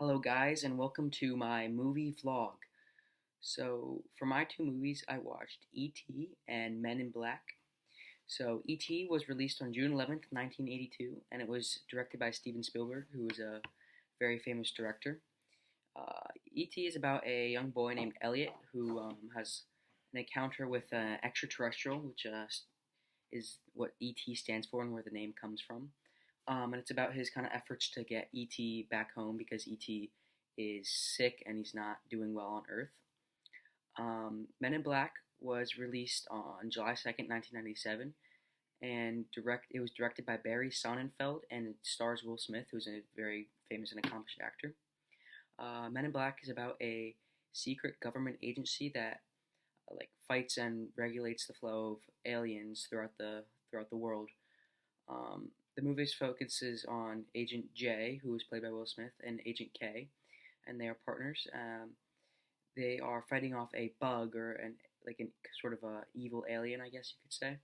Hello, guys, and welcome to my movie vlog. So, for my two movies, I watched E.T. and Men in Black. So, E.T. was released on June 11th, 1982, and it was directed by Steven Spielberg, who is a very famous director. E.T. is about a young boy named Elliot who has an encounter with an extraterrestrial, which is what E.T. stands for and where the name comes from. And it's about his kind of efforts to get E.T. back home because E.T. is sick and he's not doing well on Earth. Men in Black was released on July 2nd, 1997, and it was directed by Barry Sonnenfeld, and it stars Will Smith, who's a very famous and accomplished actor. Men in Black is about a secret government agency that fights and regulates the flow of aliens throughout the world. The movie focuses on Agent J, who is played by Will Smith, and Agent K, and they are partners. They are fighting off a bug or an sort of a evil alien, I guess you could say.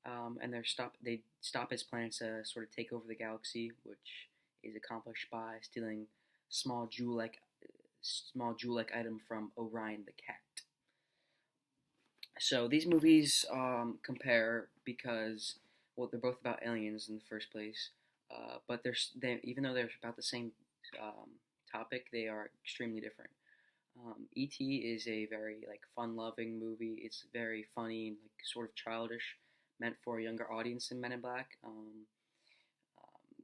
And they stop his plan to sort of take over the galaxy, which is accomplished by stealing small jewel-like item from Orion the cat. So these movies compare because, well, they're both about aliens in the first place, but even though they're about the same topic, they are extremely different. E.T. is a very fun-loving movie. It's very funny and sort of childish, meant for a younger audience than Men in Black.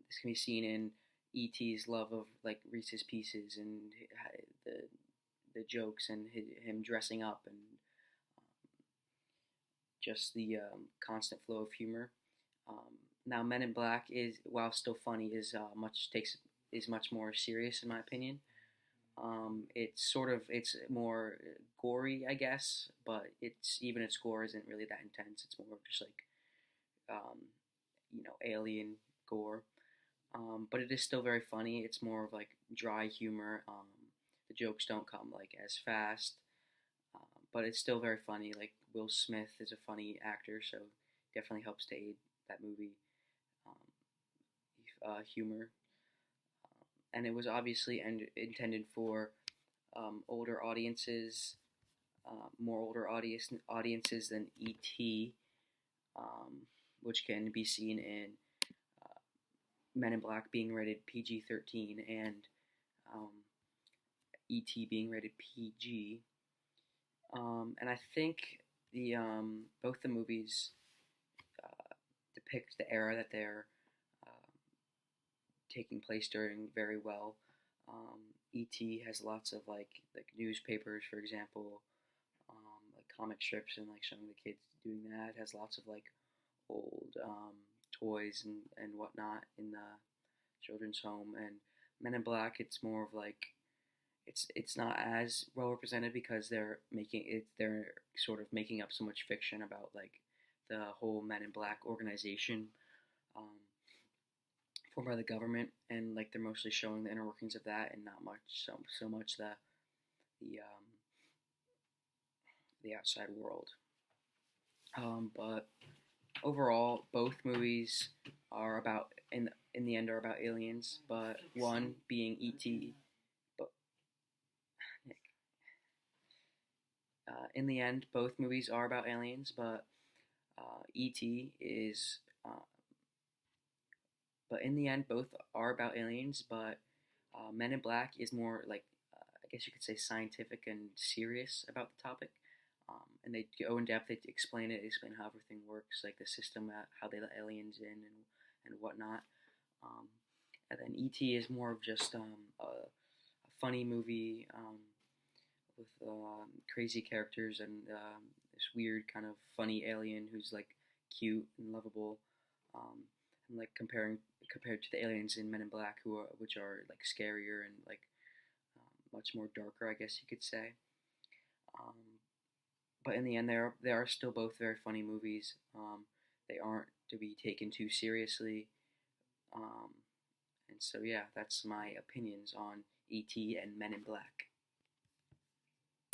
This can be seen in E.T.'s love of Reese's Pieces and the jokes and him dressing up and just the constant flow of humor. Now, Men in Black is, while still funny, is much more serious in my opinion. It's more gory, I guess, but even its gore isn't really that intense. It's more just alien gore. But it is still very funny. It's more of dry humor. The jokes don't come as fast, but it's still very funny. Will Smith is a funny actor, so definitely helps to aid that movie humor. And it was obviously intended for older audiences, more older audiences than E.T., which can be seen in Men in Black being rated PG-13 and E.T. being rated PG. And I think both the movies depict the era that they're taking place during very well. E.T. has lots of newspapers, for example, comic strips and showing the kids doing that. It has lots of old toys and whatnot in the children's home. And Men in Black, it's more of it's not as well represented because they're sort of making up so much fiction about the whole Men in Black organization. Formed by the government, and they're mostly showing the inner workings of that, and not so much the outside world. But overall, both movies are about in the end are about aliens. But one being E.T. But in the end, both movies are about aliens. But E.T. is But in the end, both are about aliens. But Men in Black is more I guess you could say, scientific and serious about the topic. And they go in depth. They explain how everything works, the system, how they let aliens in and whatnot. And then E.T. is more of just a funny movie with crazy characters and this weird kind of funny alien who's cute and lovable. And compared to the aliens in Men in Black, which are scarier and much more darker, I guess you could say. But in the end, they are still both very funny movies. They aren't to be taken too seriously. And so yeah, that's my opinions on E.T. and Men in Black.